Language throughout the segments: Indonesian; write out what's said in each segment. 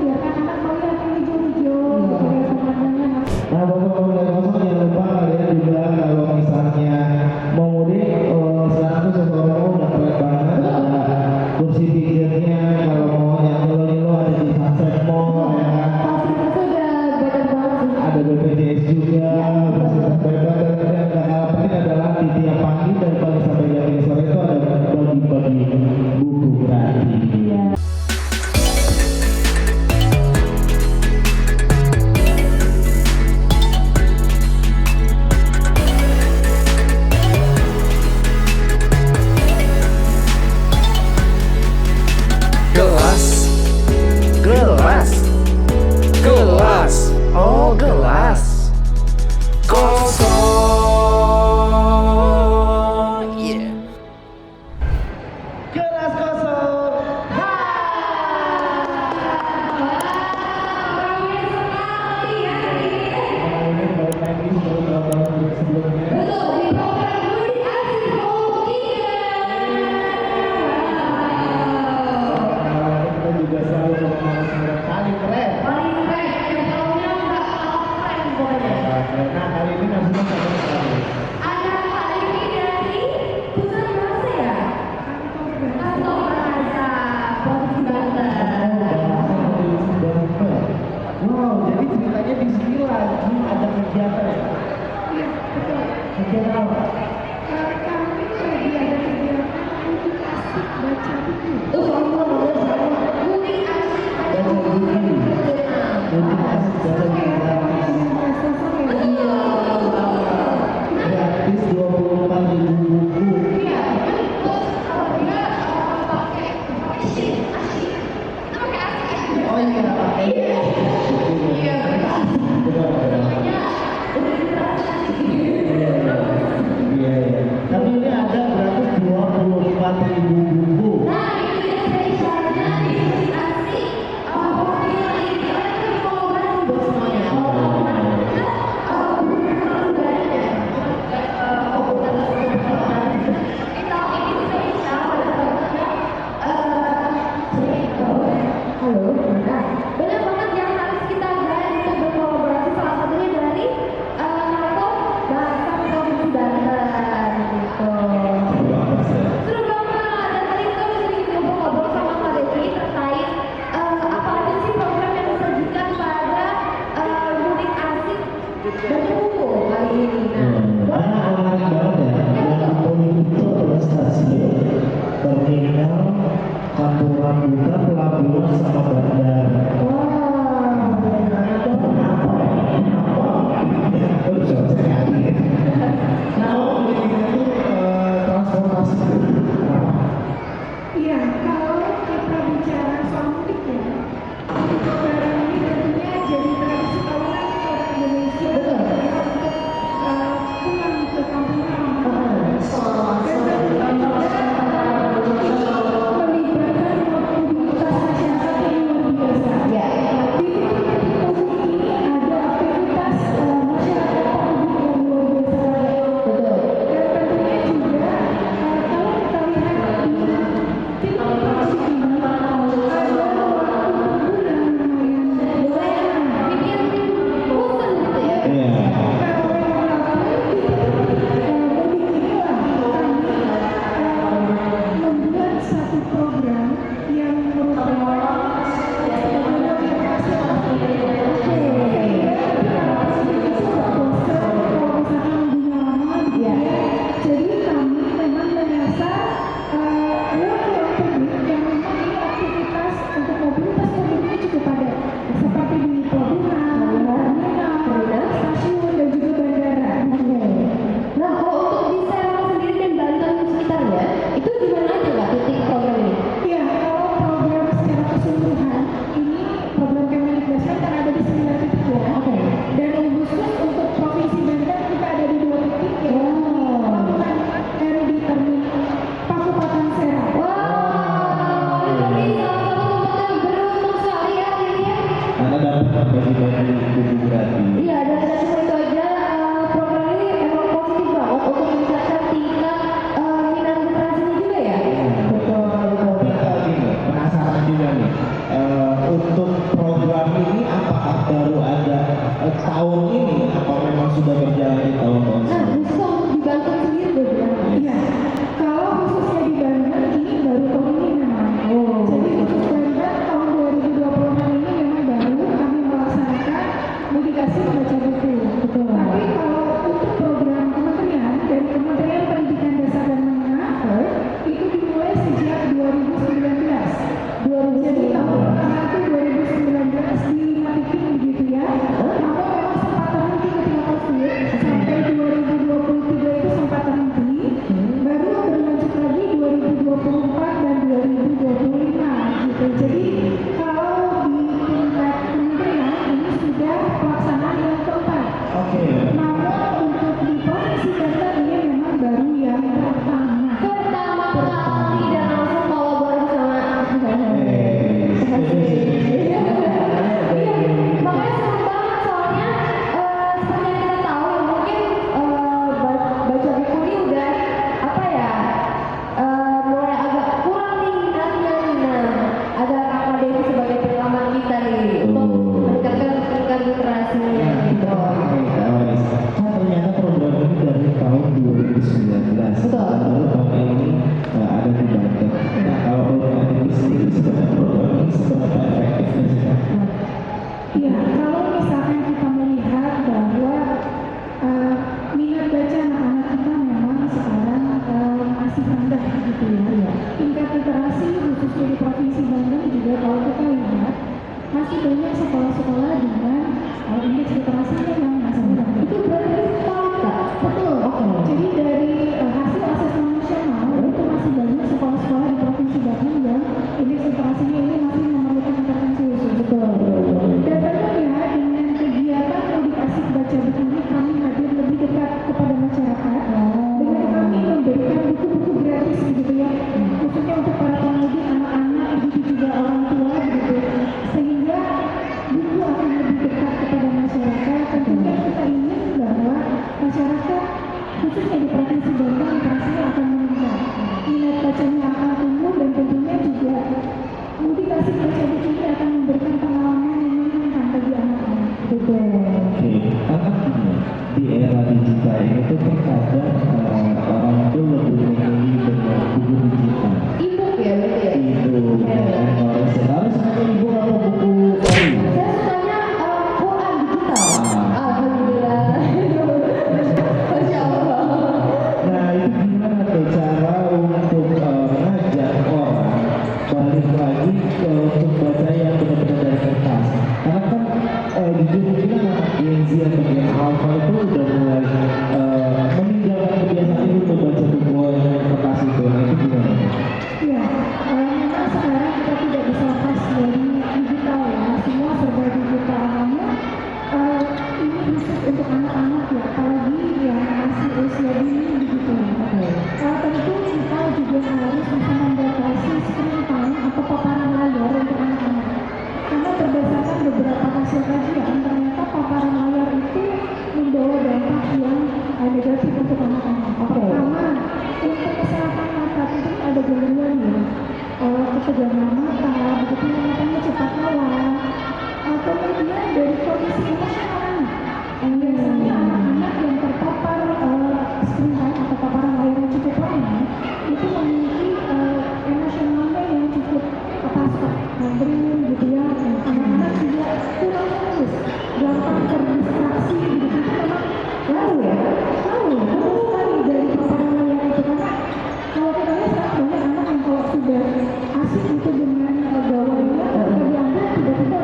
biarkan anak melihat yang hijau-hijau gitu ya pemandangan. Nah, Bapak Pemuda Kosong jangan lupa kalian juga kalau misalnya mau mudik, sekarang tuh Sosoro udah keren banget, ada kursi pikirnya, kalau mau yang nyelo-nyelo ada di Sunset Mall ya kan. Fasilitasnya udah banyak banget sih. Ada BPJS juga, fasilitas bebas, dan yang gak kalah penting adalah di tiap pagi dari pagi sampai jam 3 sore itu ada bagi-bagi buku gratis. Iya. Gelas, gelas, gelas, oh gelas kosong, yeah. Gelas kosong. Nah, kali ini maksudnya wow, jadi ceritanya di sini lagi ada kegiatan ya? Iya, betul. Kegiatan apa? Kami lagi ada kegiatan untuk asik baca buku. Baca buku. Mudik asik baca buku gratis 24.000 buku. Oh iya, pakai iya. Tapi ini ada gratis 24.000 buku. Banyak banget yang harus kita gali untuk berkolaborasi, salah satunya dari Kantor Bahasa Provinsi Banten gitu. Seru banget, dan tadi kita udah sedikit ngobrol-ngobrol sama Kak Devi terkait apa aja sih program yang disajikan pada mudik asik baca buku kali ini. Karena menarik banget ya, yang poin itu adalah stasiun, terminal, kampung rambutan, pelabuhan sama bandara. Transportasi. Iya, kalau kita bicara soal mudik ya, sekarang ini tentunya jadi tradisi tahunan orang Indonesia untuk pulang ke kampung halaman. Melibatkan mobilitas masyarakat yang luar biasa. Di titik-titik mudik ini ada aktivitas masyarakat pemudik yang luar biasa. Dan tentunya juga kalau kita lihat di titik mudik ini ada waktu tunggu yang lumayan bikin bosan gitu ya. Membuat satu program yang merupakan jadi kami memang menyasar ruang-ruang publik yang memang ini aktivitas untuk mobilitas publiknya cukup padat, seperti di pelabuhan, terminal, stasiun dan juga bandara. Nah, kalau untuk di Serang sendiri dan Banten sekitarnya, itu gimana aja Kak titik program ini? Ya, kalau program secara keseluruhan ini program Kemendikbudristek kan ada di 9 titik ya. Dan khusus untuk provinsi Banten kita ada di 2 titik ya. Pelabuhan dan di terminal Pakupaten Serang. Wah, ini salah satu tempat yang beruntung sekali ya ini ya. Anda dapat bagi-bagi buku gratis. Iya, dan tidak cuma itu aja, program ini emang positif banget untuk meningkatkan tingkat minat literasinya juga ya. Betul. Penasaran juga nih, untuk program sudah berjalan di tahun-tahun Nah, sebelumnya? khusus untuk di Banten sendiri gue bilang. Iya, kalau khususnya di Banten ini baru tahun ini memang. Oh. Jadi khusus Banten tahun 2024 ini memang baru kami melaksanakan mudikasi baca buku. Betul. Tapi kalau untuk program kementerian dari Kementerian Pendidikan Dasar dan Menengah itu dimulai sejak 2019. Jadi tahun pertama itu 2019 di 5 titik begitu ya. Namun memang sempat terhenti ketika COVID sampai 2023 itu sempat terhenti. Baru berlanjut lagi 2024 dan 2025 gitu. Jadi kalau di tingkat kementerian ini sudah pelaksanaan yang keempat. Oke. Namun untuk di provinsi Banten ini memang baru yang pertama. Pertama kali dan langsung kolaborasi sama Iya, makanya seru banget soalnya seperti yang kita tahu ya mungkin baca buku ini udah apa ya mulai agak kurang nih minatnya nih. Nah, ada Kakak Dewi sebagai pengalaman kita nih untuk meningkatkan tingkat literasinya gitu. Kan ternyata program ini dari tahun 2019. Betul. Lalu tahun ini ada di Banten. Nah, kalau program ini sendiri sebenarnya program ini seberapa efektif sih, Kak? Iya, kalau misalkan kita melihat bahwa minat baca anak-anak kita memang sekarang masih rendah gitu ya. Tingkat literasi khususnya di Provinsi Banten juga kalau kita lihat masih banyak sekolah-sekolah dengan indeks literasinya yang masih rendah. Itu berarti valid Kak? Betul. Oke. Jadi dari hasil asesmen nasional itu masih banyak sekolah-sekolah di Provinsi Banten yang indeks literasinya ini masih memerlukan intervensi khusus. Betul. Dan tentunya dengan kegiatan edukasi baca buku ini kami hadir lebih dekat kepada masyarakat dengan kami memberikan buku-buku gratis gitu ya, khususnya untuk para pemudik, anak-anak, begitu juga orang tua gitu, sehingga buku akan lebih dekat kepada masyarakat. Tentunya kita ingin bahwa masyarakat khususnya di Provinsi Banten literasinya akan meningkat, minat bacanya akan tumbuh dan tentunya juga mudikasi baca buku ini akan memberikan pengalaman yang menyenangkan bagi anak-anak. Betul. Oke, karena gini, di era digital ini tuh terkadang orang tuh lebih memilih dengan buku digital. E-book ya berarti ya? Itu, harus ada ibu apa buku kori? Saya sukanya Quran digital. Alhamdulillah. Masya Allah. Nah, itu gimana tuh cara untuk mengajak orang balik lagi ke untuk baca yang benar-benar dari kertas? Karena kan jujur kita anak Gen Z atau Gen Alpha itu udah mulai meninggalkan kebiasaan itu untuk baca buku yang kertas itu. Nah, itu gimana? Ya, memang sekarang kita tidak bisa lepas dari digital ya, semua serba digital. Namun ini khusus untuk anak-anak ya, apalagi yang masih usia dini begitu ya. Tentu kita juga harus bisa membatasi screen time atau paparan layar untuk anak-anak. Karena berdasarkan beberapa hasil kajian, ternyata paparan layar itu membawa dampak yang negatif untuk anak-anak. Pertama, untuk kesehatan mata itu ada gangguan ya, ketegangan mata, begitu matanya cepat lelah, kemudian dari kondisi emosional anak. Biasanya anak-anak yang terpapar screen time atau paparan layar yang cukup lama itu memiliki emosionalnya yang cukup pasrah, ngandring gitu ya. Anak-anak juga kurang fokus, gampang terdistraksi gitu. Itu memang tahu ya, tahu sekali dari paparan layar itu. Karena kalau kita lihat sekarang banyak anak yang kalau sudah asik itu dengan gawainya, ketika diambil tiba-tiba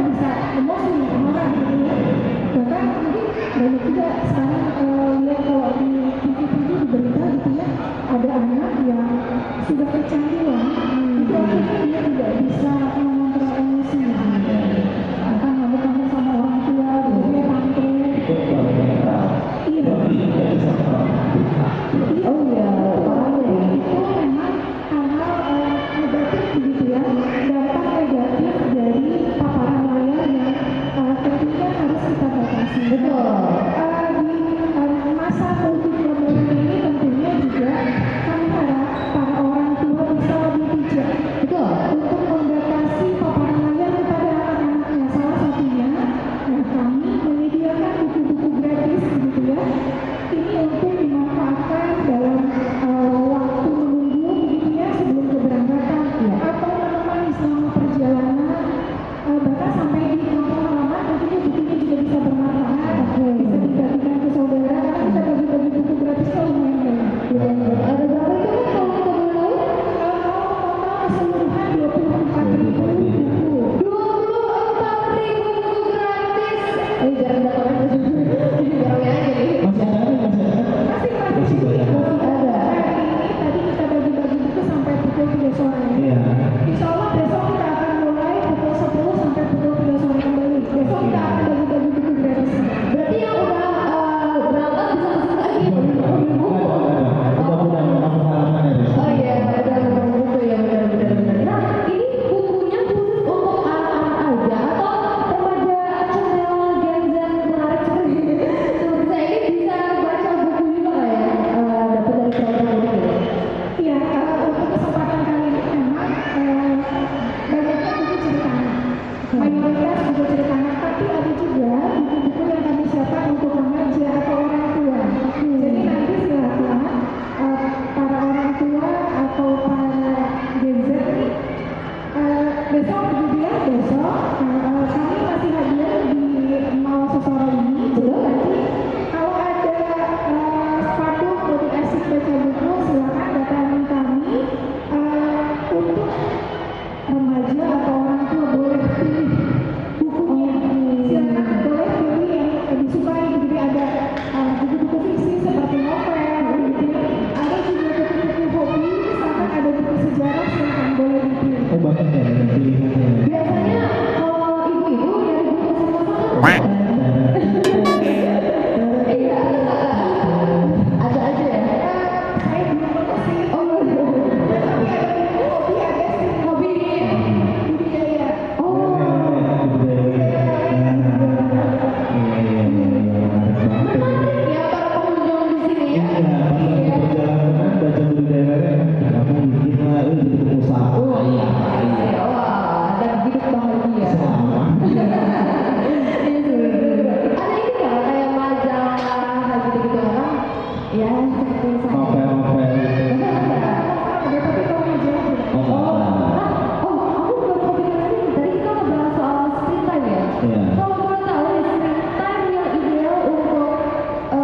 Iya. Kalau boleh tahu nih, screen time yang ideal untuk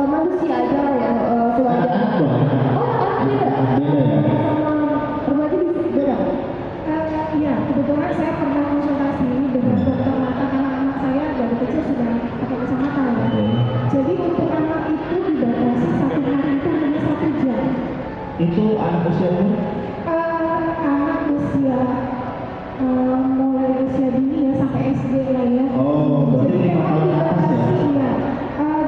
manusia aja lah ya, sewajarnya. Anak-anak dong. Oh, anak beda. Beda ya. Sama remaja bisa beda. Iya, kebetulan saya pernah konsultasi dengan dokter mata karena anak saya dari kecil sudah pakai kacamata ya. Oke. Jadi untuk anak itu dibatasi satu hari itu hanya 1 jam. Itu anak usia pun Anak usia mulai usia dini ya sampai SD lah ya. oh berarti Jadi 5 tahun ke atas ya. iya,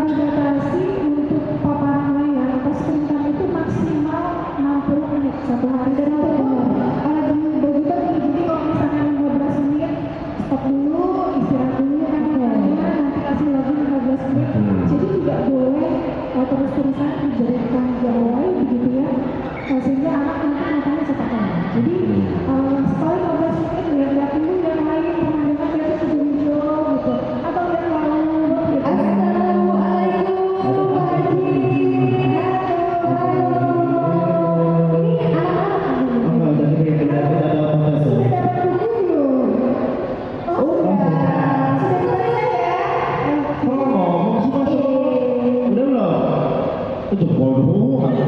dibatasi untuk paparan layar atau screen time itu maksimal 60 menit satu hari dan itu dibagi-bagi. Jadi kalau misalnya 15 menit stop dulu, istirahat dulu kan nanti kasih lagi 15 menit. Jadi tidak boleh terus-terusan dijadikan gawai begitu ya. Sehingga anak nanti matanya cepat lelah. Jadi sekali 15 menit lihat-lihat dulu yang lain, pemandangan lihat hijau-hijau gitu, atau lihat laut gitu. Assalamualaikum, Pak Haji. Ini anak-anak Oh, jadi kita ada apa tuh? sudah dapat buku belum? Oh, sudah. Sudah selesai ya? Oh, ngomong sih Mas. Udah belum? Itu jempol dulu. Kasih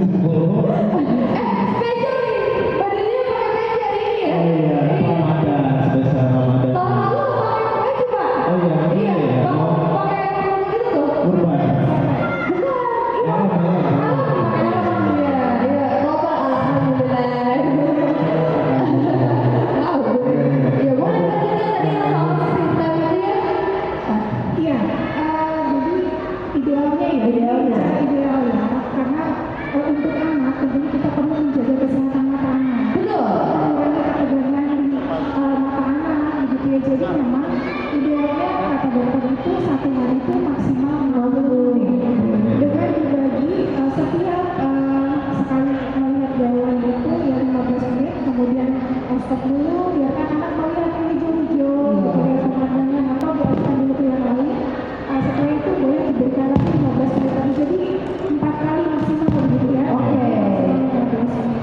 jempol dulu. Spesial nih, badannya pakai meja ini ya? Oh iya, Ramadan, spesial Ramadan. Tahun lalu pakai baju, Pak. Oh iya, Iya, iya ya. Oh, pakai kerudung gitu loh. kurban. Bukan, iya. Iya, iya, total alhamdulillah. Wow, iya boleh lanjutkan tadi soal screen time itu ya. Iya, jadi idealnya ya, Idealnya. ideal ya, karena untuk anak tentunya kita perlu menjaga kesehatan matanya. Betul. Mengurangi ketegangan di mata anak gitu ya. Jadi memang idealnya kata dokter itu satu hari itu maksimal 60 menit. Dengan dibagi setiap sekali melihat gawai itu ya 15 menit, kemudian stop dulu, biarkan anak melihat yang hijau-hijau, gitu ya, pemandangan atau dialihkan dulu ke yang lain. Setelah itu boleh diberikan lagi 15 menit lagi. Jadi 4 kali maksimal begitu ya. Oke.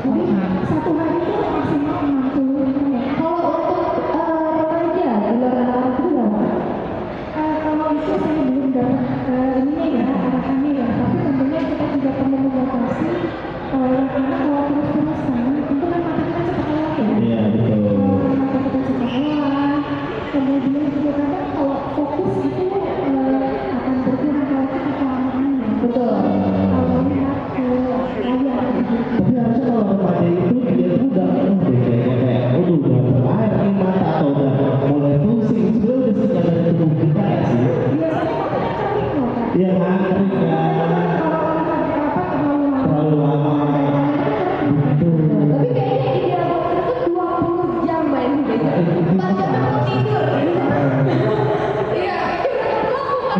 Jadi satu hari itu maksimal 60 menit. Kalau untuk remaja di luar anak-anak itu berapa? Kalau itu saya belum dapat ininya ya, arahannya ya. Tapi tentunya kita juga perlu membatasi karena kalau terus-terusan itu kan mata kita cepat lelah ya. Iya, betul. Mata kita cepat lelah. Kemudian juga kadang kalau fokus itu akan berkurang kalau kita kelamaan ya. Betul. Kalau lihat ke layar gitu. Tapi harusnya kalau remaja itu dia tuh udah deh kayaknya kayak udah berair nih mata atau udah mulai pusing. Sebenarnya udah sejak dari tubuh kita ya sih. Biasanya matanya kering loh Kak. Iya kan, kering kan. Kalau lihat Terlalu lama. Betul. Tapi kayaknya ideal dokter itu 20 jam main gitu. 4 jam mau tidur. Iya,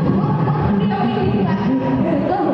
melakukan ini Pak. Betul.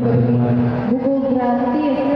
dari mana? buku gratis